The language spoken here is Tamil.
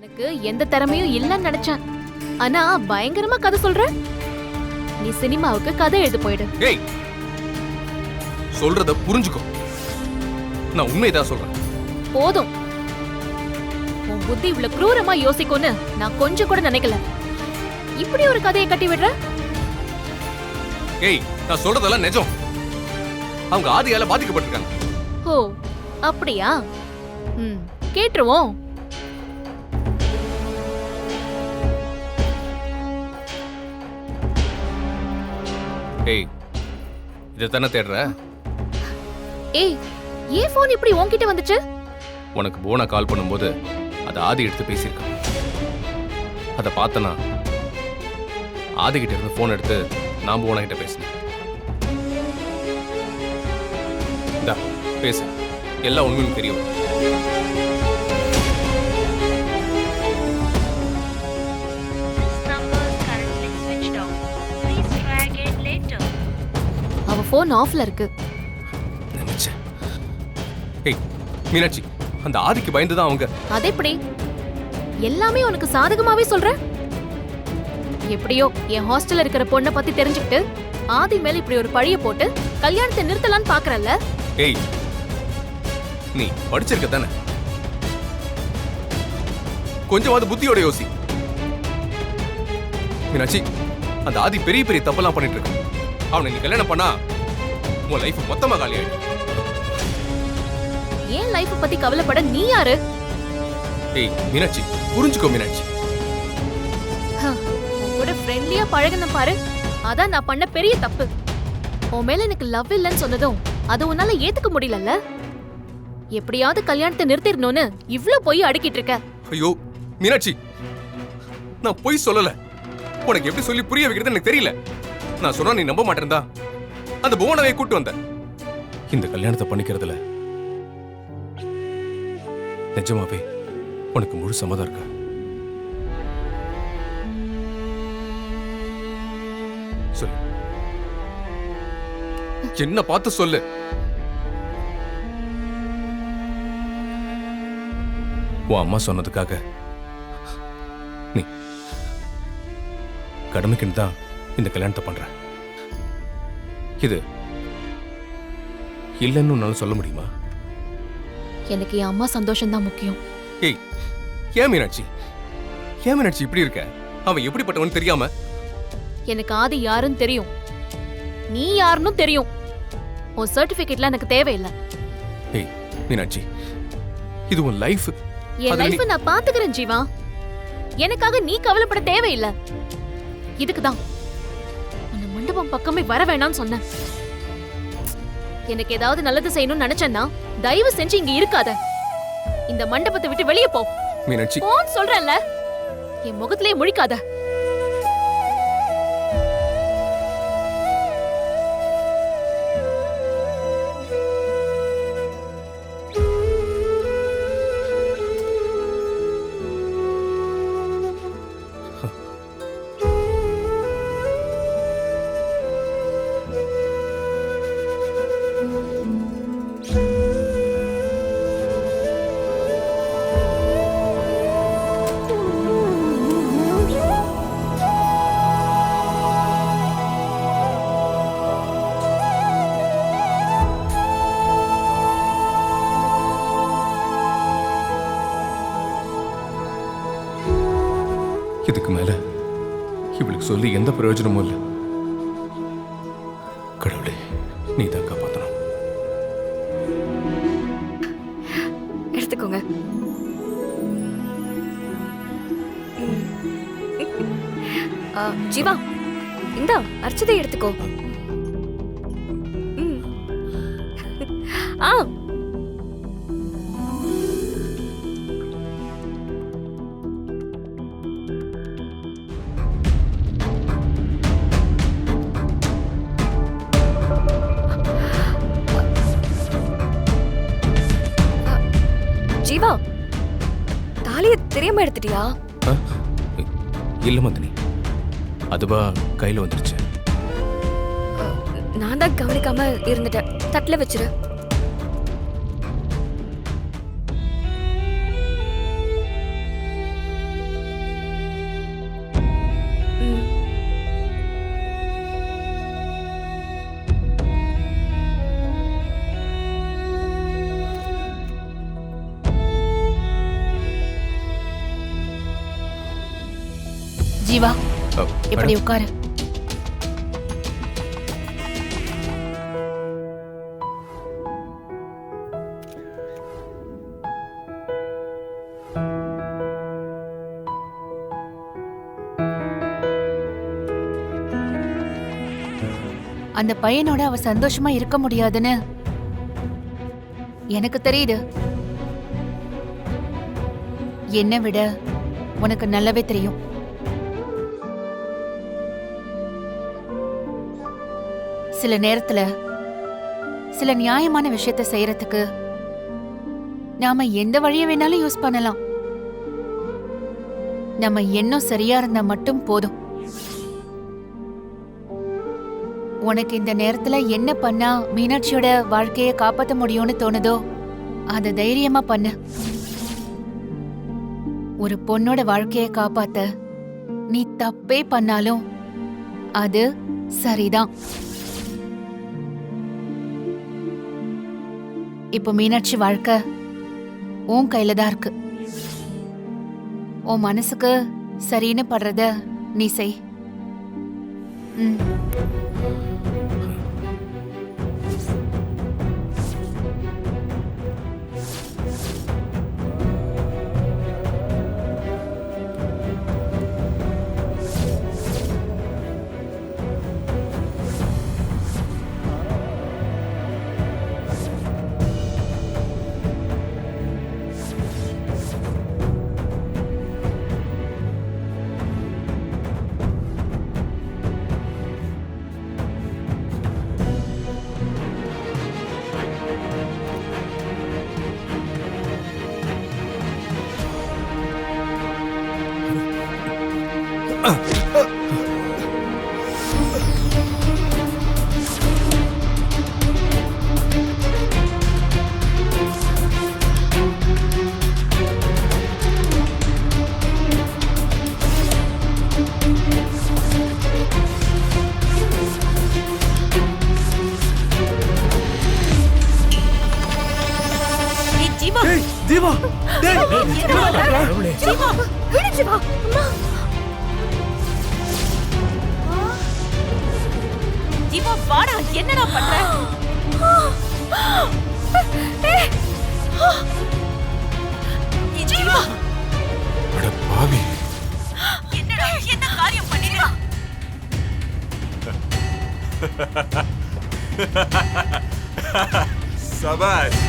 உனக்கு எந்த திறமையும் இல்லன்னு நினைச்சேன். ஆனா பயங்கரமா கதை சொல்ற. நீ சினிமாவுக்கு கதை எழுத போயிடு. ஏய், சொல்றத புரிஞ்சுக்கோ. நான் உண்மையதான் சொல்றேன். போதும். உன் புத்தி இவ்வளவு குரூரமா யோசிக்கும்னு நான் கொஞ்சம் கூட நினைக்கல. இப்படி ஒரு கதையை கட்டி விடுற. ஏய், நான் சொல்றதெல்லாம் நிஜம். அவங்க ஆதியால பாதிக்கப்பட்டிருக்காங்க. ஓ, அப்படியா? கேட்டுருவோம். ஏய், இதைத்தானே தேடுற? ஏய், ஏன் போன் இப்படி உன்கிட்ட வந்துச்சு? உனக்கு போனா கால் பண்ணும்போது அதை ஆதி எடுத்து பேசியிருக்கான். அதை பார்த்தனா ஆதி கிட்ட இருந்து போன் எடுத்து நான் போனா கிட்ட பேசினேன். இந்தா பேசு, எல்லாம் உண்மையும் தெரியும். அவ போன் ஆஃப்ல இருக்கு. நினைச்சேன். ஏய் மீனாட்சி, அந்த ஆதிக்கு பயந்துதான் அவங்க. அது எப்படி? எல்லாமே உனக்கு சாதகமாவே சொல்ற. எப்படியோ என் ஹாஸ்டல்ல இருக்கிற பொண்ணை பத்தி தெரிஞ்சுக்கிட்டு ஆதி மேல இப்படி ஒரு பழிய போட்டு கல்யாணத்தை நிறுத்தலான்னு பாக்குறல்ல? ஏய், நீ படிச்சிருக்க தானே? கொஞ்சமாவது புத்தியோட யோசி. மீனாட்சி, அந்த ஆதி பெரிய பெரிய தப்பெல்லாம் பண்ணிட்டு இருக்கான். அவனை நீ கல்யாணம் பண்ணா உன் லைஃப் மொத்தமா காலி ஆயிடும். ஏன் லைஃப் பத்தி கவலைப்பட நீ யாரு? ஏய் மீனாட்சி, புரிஞ்சுக்கோ மீனாட்சி. உன் கூட ஃப்ரெண்ட்லியா பழகுன பாரு, அதான் நான் பண்ண பெரிய தப்பு. உன் மேல எனக்கு லவ் இல்லைன்னு சொன்னதும் அது உன்னால ஏத்துக்க முடியலல்ல? எப்படியாவது கல்யாணத்தை நிறுத்திடணும்னு இவ்ளோ பொய் அடக்கிட்டு இருக்க. ஐயோ மீனாட்சி, நான் பொய் சொல்லல. உனக்கு எப்படி சொல்லி புரிய வைக்கிறது எனக்கு தெரியல. நான் சொன்னா நீ நம்ப மாட்டேன்டா. அந்த புவனவை கூட்டு வந்த. இந்த கல்யாணத்தை பண்ணிக்கிறதுல நிஜமாவே உனக்கு முழு சம்மதம் இருக்கா? சொல்லு, என்ன பார்த்து சொல்லு. உன் அம்மா சொன்னதுக்காக நீ கடமைக்குன்னு தான் இந்த கல்யாணத்தை பண்ற. இது இல்லைன்னு உன்னால சொல்ல முடியுமா? எனக்கு என் அம்மா சந்தோஷம் தான் முக்கியம். ஏய், ஏன் மீனாட்சி, ஏன் மீனாட்சி இப்படி இருக்க? அவன் எப்படிப்பட்டவன் தெரியாம? எனக்கு ஆதி யாருன்னு தெரியும், நீ யாருன்னு தெரியும். உன் சர்டிபிகேட்லாம் எனக்கு தேவையில்லை. ஏய் மீனாட்சி, இது உன் லைஃப். என் லைஃப் நான் பாத்துக்கிறேன் ஜீவா. எனக்காக நீ கவலைப்பட தேவையில்லை. இதுக்குதான் அந்த மண்டபம் பக்கமே வர வேணாம்னு சொன்னேன். எனக்கு ஏதாவது நல்லது செய்யணும்னு நினைச்சேன்னா தயவு செஞ்சு இங்க இருக்காத. இந்த மண்டபத்தை விட்டு வெளியே போ. மீனாட்சி, போன்னு சொல்றேன்ல, என் முகத்திலே முழிக்காத. இதுக்கு மேல இவளுக்கு சொல்லி எந்த பிரயோஜனமும் இல்லை. கடவுளே, நீ தான் காப்பாத்தணும். எடுத்துக்கோங்க. ஜீவா, இந்தா அர்ச்சதை எடுத்துக்கோ. ஆ, ஜீவா, தாலியை தெரியாம எடுத்துட்டியா? இல்ல மந்தினி, அதுவா கையில வந்துருச்சு. நான் தான் கவனிக்காம இருந்துட்டேன். தட்டுல வச்சிரு. ஜீவா அ, இப்படி மேடம், உட்காரு. அந்த பையனோட அவ சந்தோஷமா இருக்க முடியாதுன்னு எனக்கு தெரியுது. என்னை விட உனக்கு நல்லாவே தெரியும். சில நேரத்துல சில நியாயமான விஷயத்தை செய்யறதுக்கு நாம எந்த வழியை வேணாலும் யூஸ் பண்ணலாம். நம்ம எண்ணம் சரியா இருந்தா மட்டும் போதும். உனக்கு இந்த நேரத்துல என்ன பண்ணா மீனாட்சியோட வாழ்க்கைய காப்பாத்த முடியும்னு தோணுதோ அத தைரியமா பண்ணு. ஒரு பொண்ணோட வாழ்க்கைய காப்பாத்த நீ தப்பே பண்ணாலும் அது சரிதான். இப்போ மீனாட்சி வாழ்க்கை உன் கையில தான் இருக்கு. உன் மனசுக்கு சரின்னு படுறத நீ செய். ம். டேய், ஜீவா டேய், ஜீவா விடு ஜீவா. அம்மா ஜீவா வாடா, என்னடா பண்ற? ஜீவா அட பாவி, என்னடா, என்ன காரியம் பண்ணிட்ட? சபாஷ்.